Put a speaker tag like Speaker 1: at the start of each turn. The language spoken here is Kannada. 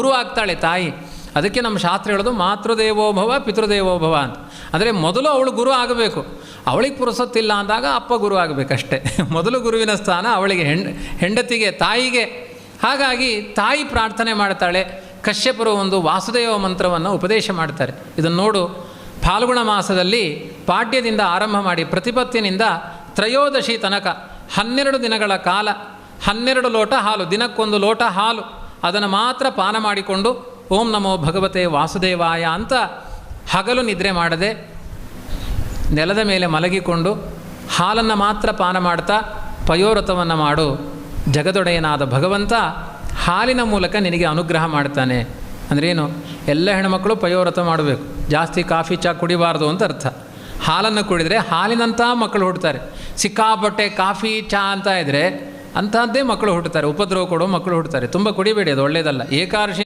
Speaker 1: ಗುರು ಆಗ್ತಾಳೆ ತಾಯಿ. ಅದಕ್ಕೆ ನಮ್ಮ ಶಾಸ್ತ್ರ ಹೇಳೋದು ಮಾತೃದೇವೋಭವ ಪಿತೃದೇವೋಭವ ಅಂತ. ಅಂದರೆ ಮೊದಲು ಅವಳು ಗುರು ಆಗಬೇಕು. ಅವಳಿಗೆ ಪುರುಸೊತ್ತಿಲ್ಲ ಅಂದಾಗ ಅಪ್ಪ ಗುರು ಆಗಬೇಕಷ್ಟೆ. ಮೊದಲು ಗುರುವಿನ ಸ್ಥಾನ ಅವಳಿಗೆ, ಹೆಂಡತಿಗೆ, ತಾಯಿಗೆ. ಹಾಗಾಗಿ ತಾಯಿ ಪ್ರಾರ್ಥನೆ ಮಾಡ್ತಾಳೆ. ಕಶ್ಯಪರು ಒಂದು ವಾಸುದೇವ ಮಂತ್ರವನ್ನು ಉಪದೇಶ ಮಾಡ್ತಾರೆ. ಇದನ್ನು ನೋಡು, ಫಾಲ್ಗುಣ ಮಾಸದಲ್ಲಿ ಪಾಡ್ಯದಿಂದ ಆರಂಭ ಮಾಡಿ ಪ್ರತಿಪತ್ತಿನಿಂದ ತ್ರಯೋದಶಿ ತನಕ 12 ದಿನಗಳ ಕಾಲ 12 ಲೋಟ ಹಾಲು, ದಿನಕ್ಕೊಂದು ಲೋಟ ಹಾಲು, ಅದನ್ನು ಮಾತ್ರ ಪಾನ ಮಾಡಿಕೊಂಡು ಓಂ ನಮೋ ಭಗವತೆ ವಾಸುದೇವಾಯ ಅಂತ ಹಗಲು ನಿದ್ರೆ ಮಾಡದೆ ನೆಲದ ಮೇಲೆ ಮಲಗಿಕೊಂಡು ಹಾಲನ್ನು ಮಾತ್ರ ಪಾನ ಮಾಡ್ತಾ ಪಯೋವ್ರತವನ್ನು ಮಾಡು. ಜಗದೊಡೆಯನಾದ ಭಗವಂತ ಹಾಲಿನ ಮೂಲಕ ನಿನಗೆ ಅನುಗ್ರಹ ಮಾಡ್ತಾನೆ. ಅಂದ್ರೇನು? ಎಲ್ಲ ಹೆಣ್ಮಕ್ಕಳು ಪಯೋವ್ರತ ಮಾಡಬೇಕು, ಜಾಸ್ತಿ ಕಾಫಿ ಚಹಾ ಕುಡಿಬಾರ್ದು ಅಂತ ಅರ್ಥ. ಹಾಲನ್ನು ಕುಡಿದರೆ ಹಾಲಿನಂಥ ಮಕ್ಕಳು ಹುಡ್ತಾರೆ. ಸಿಕ್ಕಾಪಟ್ಟೆ ಕಾಫಿ ಚಹಾ ಅಂತ ಇದ್ದರೆ ಅಂಥದ್ದೇ ಮಕ್ಕಳು ಹುಟ್ಟುತ್ತಾರೆ, ಉಪದ್ರವ ಕೊಡೋ ಮಕ್ಕಳು ಹುಟ್ಟುತ್ತಾರೆ. ತುಂಬ ಕುಡಿಬೇಡಿ, ಅದು ಒಳ್ಳೆಯದಲ್ಲ. ಏಕಾದಶಿ